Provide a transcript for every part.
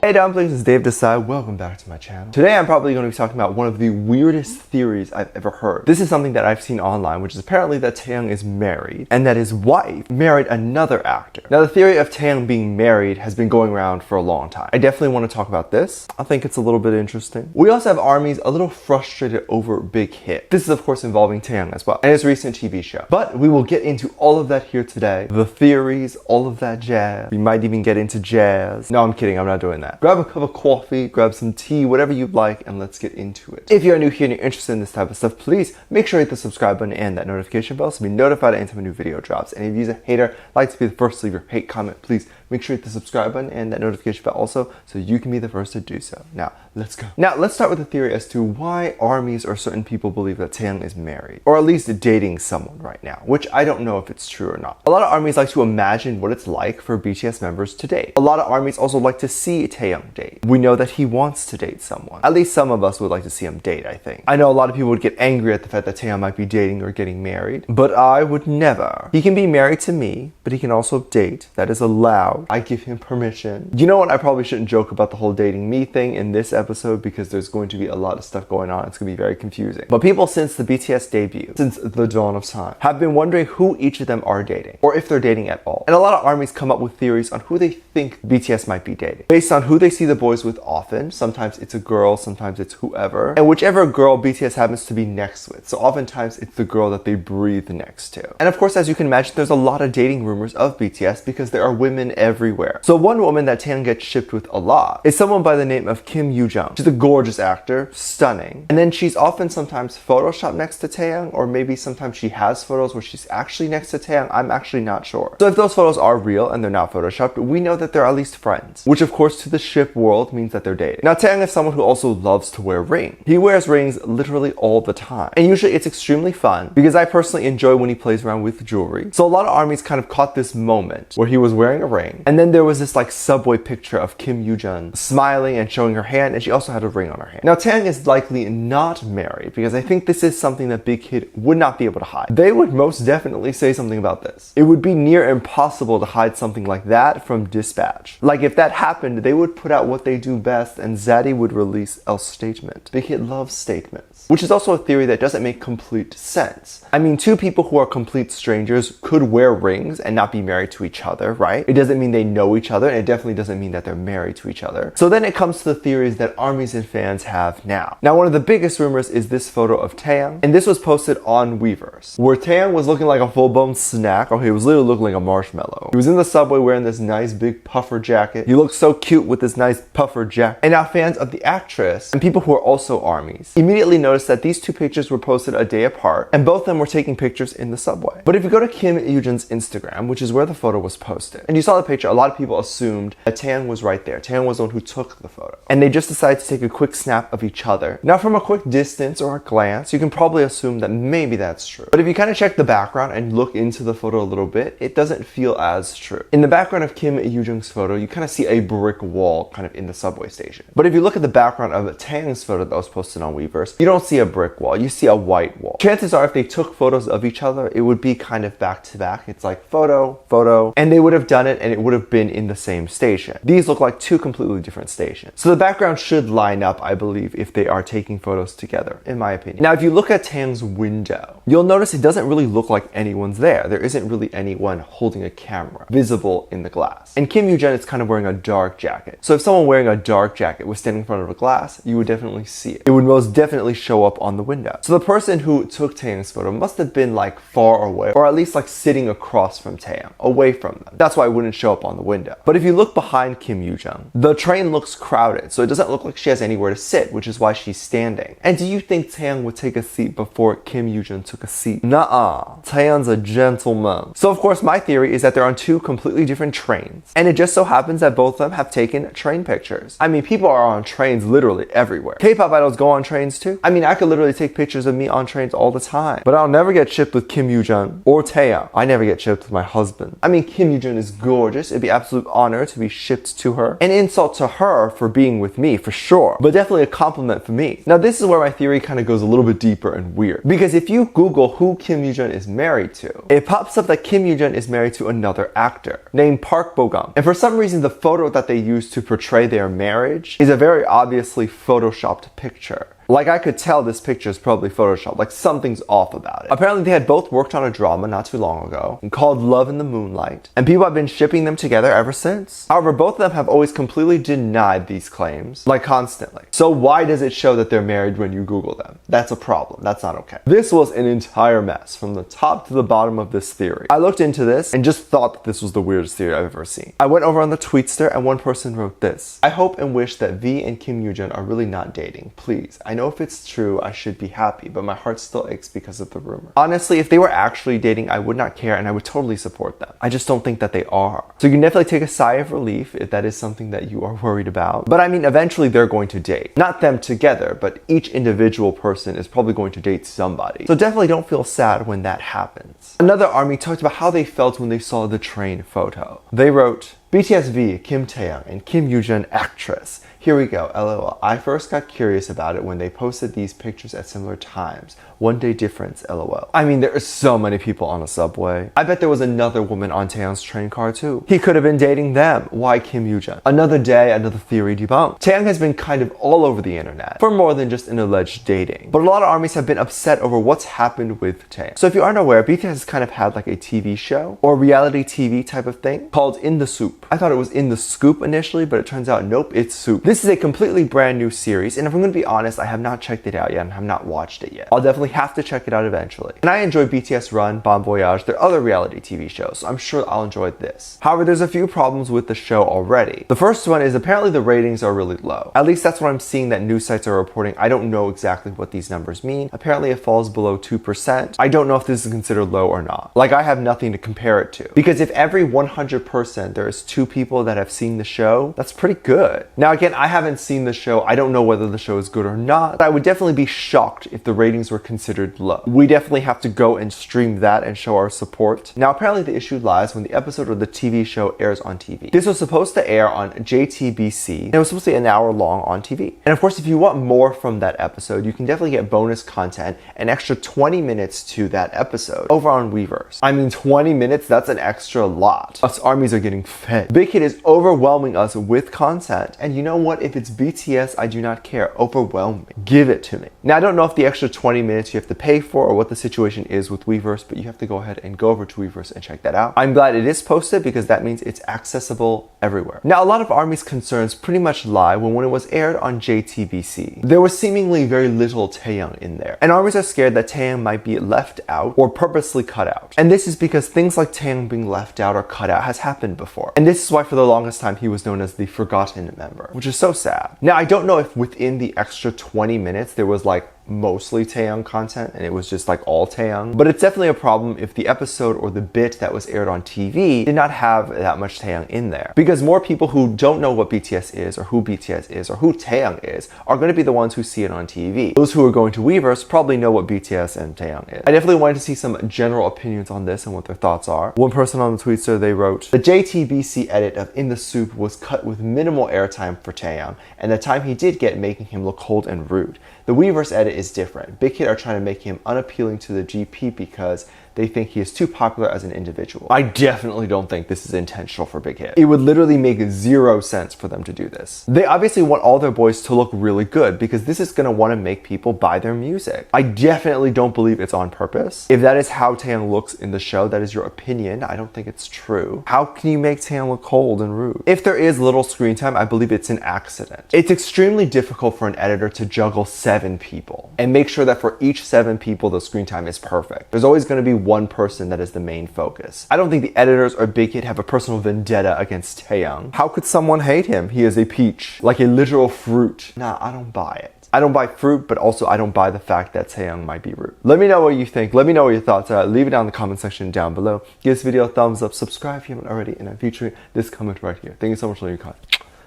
Hey dumplings, it's Dave Desai. Welcome back to my channel. Today I'm probably going to be talking about one of the weirdest theories I've ever heard. This is something that I've seen online, which is apparently that Taehyung is married and that his wife married another actor. Now the theory of Taehyung being married has been going around for a long time. I definitely want to talk about this. I think it's a little bit interesting. We also have armies a little frustrated over BigHit. This is of course involving Taehyung as well and his recent TV show. But we will get into all of that here today. The theories, all of that jazz. We might even get into jazz. No, I'm kidding. I'm not doing that. Grab a cup of coffee, grab some tea, whatever you'd like, and let's get into it. If you're new here and you're interested in this type of stuff, please make sure you hit the subscribe button and that notification bell so be notified anytime a new video drops. And if you're a hater, like to be the first to leave your hate comment, please make sure you hit the subscribe button and that notification bell also so you can be the first to do so. Now, let's go. Now, let's start with the theory as to why armies or certain people believe that Taehyung is married, or at least dating someone right now, which I don't know if it's true or not. A lot of armies like to imagine what it's like for BTS members to date. A lot of armies also like to see Taehyung date. We know that he wants to date someone. At least some of us would like to see him date, I think. I know a lot of people would get angry at the fact that Taehyung might be dating or getting married, but I would never. He can be married to me, but he can also date. That is allowed. I give him permission. You know what? I probably shouldn't joke about the whole dating me thing in this episode because there's going to be a lot of stuff going on. It's going to be very confusing. But people since the BTS debut, since the dawn of time, have been wondering who each of them are dating, or if they're dating at all. And a lot of armies come up with theories on who they think BTS might be dating, based on who they see the boys with often. Sometimes it's a girl, sometimes it's whoever, and whichever girl BTS happens to be next with. So oftentimes it's the girl that they breathe next to. And of course, as you can imagine, there's a lot of dating rumors of BTS because there are women everywhere. So one woman that Taehyung gets shipped with a lot is someone by the name of Kim Yoo-jung. She's a gorgeous actor, stunning. And then she's often sometimes photoshopped next to Taehyung, or maybe sometimes she has photos where she's actually next to Taehyung. I'm actually not sure. So if those photos are real and they're not photoshopped, we know that they're at least friends, which of course to the ship world means that they're dating. Now Taehyung is someone who also loves to wear rings. He wears rings literally all the time. And usually it's extremely fun because I personally enjoy when he plays around with jewelry. So a lot of armies kind of caught this moment where he was wearing a ring, and then there was this like subway picture of Kim Yoo-jung smiling and showing her hand, and she also had a ring on her hand. Now Taehyung is likely not married because I think this is something that BigHit would not be able to hide. They would most definitely say something about this. It would be near impossible to hide something like that from dispatch. Like if that happened, they would put out what they do best and Zaddy would release a statement. BigHit loves statements, which is also a theory that doesn't make complete sense. I mean, two people who are complete strangers could wear rings and not be married to each other, right? It doesn't mean they know each other, and it definitely doesn't mean that they're married to each other. So then it comes to the theories that armies and fans have now. Now, one of the biggest rumors is this photo of Taehyung, and this was posted on Weverse, where Taehyung was looking like a full-blown snack. Oh, he was literally looking like a marshmallow. He was in the subway wearing this nice big puffer jacket. He looked so cute with this nice puffer jacket. And now fans of the actress and people who are also armies immediately noticed that these two pictures were posted a day apart, and both of them were taking pictures in the subway. But if you go to Kim Yoo-jung's Instagram, which is where the photo was posted, and you saw the picture, a lot of people assumed that Taehyung was right there. Taehyung was the one who took the photo. And they just decided to take a quick snap of each other. Now from a quick distance or a glance, you can probably assume that maybe that's true. But if you kind of check the background and look into the photo a little bit, it doesn't feel as true. In the background of Kim Yoo-jung's photo, you kind of see a brick wall kind of in the subway station. But if you look at the background of Taehyung's photo that was posted on Weverse, you don't see a brick wall, you see a white wall. Chances are if they took photos of each other, it would be kind of back to back. It's like photo, photo, and they would have done it and it would have been in the same station. These look like two completely different stations. So the background should line up, I believe, if they are taking photos together, in my opinion. Now, if you look at Taehyung's window, you'll notice it doesn't really look like anyone's there. There isn't really anyone holding a camera visible in the glass. And Kim Yoo-jung is kind of wearing a dark jacket. So if someone wearing a dark jacket was standing in front of a glass, you would definitely see it. It would most definitely show up on the window. So the person who took Taehyung's photo must have been like far away, or at least like sitting across from Taehyung, away from them. That's why it wouldn't show up on the window. But if you look behind Kim Yoo-jung, the train looks crowded, so it doesn't look like she has anywhere to sit, which is why she's standing. And do you think Taehyung would take a seat before Kim Yoo-jung took a seat? Nuh-uh. Taehyung's a gentleman. So of course my theory is that they're on two completely different trains, and it just so happens that both of them have taken train pictures. I mean, people are on trains literally everywhere. K-pop idols go on trains too. I mean, mean, I could literally take pictures of me on trains all the time, but I'll never get shipped with Kim Yoo-jun or Taehyung. I never get shipped with my husband. I mean, Kim Yoo-jun is gorgeous. It'd be an absolute honor to be shipped to her. An insult to her for being with me, for sure, but definitely a compliment for me. Now, this is where my theory kind of goes a little bit deeper and weird, because if you Google who Kim Yoo-jun is married to, it pops up that Kim Yoo-jun is married to another actor named Park Bo-gum. And for some reason, the photo that they use to portray their marriage is a very obviously photoshopped picture. Like, I could tell this picture is probably photoshopped, like something's off about it. Apparently they had both worked on a drama not too long ago called Love in the Moonlight, and people have been shipping them together ever since. However, both of them have always completely denied these claims, like constantly. So why does it show that they're married when you Google them? That's a problem. That's not okay. This was an entire mess from the top to the bottom of this theory. I looked into this and just thought that this was the weirdest theory I've ever seen. I went over on the Tweetster and one person wrote this: I hope and wish that V and Kim Yoo-jun are really not dating. Please. I know if it's true, I should be happy, but my heart still aches because of the rumor. Honestly, if they were actually dating, I would not care and I would totally support them. I just don't think that they are. So you can definitely take a sigh of relief if that is something that you are worried about. But I mean, eventually they're going to date. Not them together, but each individual person is probably going to date somebody. So definitely don't feel sad when that happens. Another ARMY talked about how they felt when they saw the train photo. They wrote, BTS V, Kim Taehyung, and Kim Yoo-jun actress. Here we go, LOL. I first got curious about it when they posted these pictures at similar times. One day difference, LOL. I mean, there are so many people on a subway. I bet there was another woman on Taehyung's train car too. He could have been dating them. Why Kim Yoo-jun? Another day, another theory debunked. Taehyung has been kind of all over the internet for more than just an alleged dating. But a lot of ARMYs have been upset over what's happened with Taehyung. So if you aren't aware, BTS has kind of had like a TV show or reality TV type of thing called In the Soup. I thought it was In the Scoop initially, but it turns out, nope, it's Soup. This is a completely brand new series, and if I'm going to be honest, I have not checked it out yet and have not watched it yet. I'll definitely have to check it out eventually. And I enjoy BTS Run, Bon Voyage, their other reality TV shows, so I'm sure I'll enjoy this. However, there's a few problems with the show already. The first one is apparently the ratings are really low. At least that's what I'm seeing that news sites are reporting. I don't know exactly what these numbers mean. Apparently it falls below 2%. I don't know if this is considered low or not. Like, I have nothing to compare it to. Because if every 100% there is 2 people that have seen the show, that's pretty good. Now again, I haven't seen the show. I don't know whether the show is good or not, but I would definitely be shocked if the ratings were considered low. We definitely have to go and stream that and show our support. Now apparently the issue lies when the episode of the TV show airs on TV. This was supposed to air on JTBC, and it was supposed to be an hour long on TV. And of course, if you want more from that episode, you can definitely get bonus content, an extra 20 minutes to that episode over on Weverse. I mean, 20 minutes, that's an extra lot. Us ARMYs are getting fed. BigHit is overwhelming us with content, and you know what? If it's BTS, I do not care. Overwhelm me. Give it to me. Now, I don't know if the extra 20 minutes you have to pay for or what the situation is with Weverse, but you have to go ahead and go over to Weverse and check that out. I'm glad it is posted because that means it's accessible everywhere. Now, a lot of ARMY's concerns pretty much lie when it was aired on JTBC. There was seemingly very little Taehyung in there, and ARMYs are scared that Taehyung might be left out or purposely cut out. And this is because things like Taehyung being left out or cut out has happened before. And this is why for the longest time he was known as the forgotten member, which is so sad. Now, I don't know if within the extra 20 minutes there was like mostly Taehyung content and it was just like all Taehyung, but it's definitely a problem if the episode or the bit that was aired on TV did not have that much Taehyung in there, because more people who don't know what BTS is or who BTS is or who Taehyung is are going to be the ones who see it on TV. Those who are going to Weverse probably know what BTS and Taehyung is. I definitely wanted to see some general opinions on this and what their thoughts are. One person on the Tweetster, they wrote, the JTBC edit of In the Soup was cut with minimal airtime for Taehyung, and the time he did get making him look cold and rude. The Weverse edit is different. BigHit are trying to make him unappealing to the GP because they think he is too popular as an individual. I definitely don't think this is intentional for BigHit. It would literally make 0 sense for them to do this. They obviously want all their boys to look really good because this is going to want to make people buy their music. I definitely don't believe it's on purpose. If that is how Taehyung looks in the show, that is your opinion. I don't think it's true. How can you make Taehyung look cold and rude? If there is little screen time, I believe it's an accident. It's extremely difficult for an editor to juggle 7 people and make sure that for each 7 people the screen time is perfect. There's always going to be one person that is the main focus. I don't think the editors or BigHit have a personal vendetta against Taehyung. How could someone hate him? He is a peach, like a literal fruit. Nah, I don't buy it. I don't buy fruit, but also I don't buy the fact that Taehyung might be rude. Let me know what you think. Let me know what your thoughts are. Leave it down in the comment section down below. Give this video a thumbs up, subscribe if you haven't already, and I'm featuring this comment right here. Thank you so much for your comment.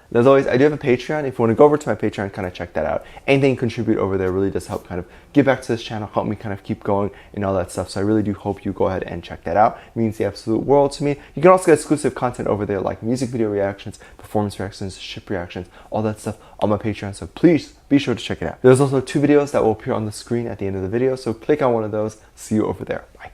And as always, I do have a Patreon. If you want to go over to my Patreon, kind of check that out. Anything you contribute over there really does help kind of give back to this channel, help me kind of keep going and all that stuff. So I really do hope you go ahead and check that out. It means the absolute world to me. You can also get exclusive content over there like music video reactions, performance reactions, ship reactions, all that stuff on my Patreon. So please be sure to check it out. There's also 2 videos that will appear on the screen at the end of the video. So click on one of those. See you over there. Bye.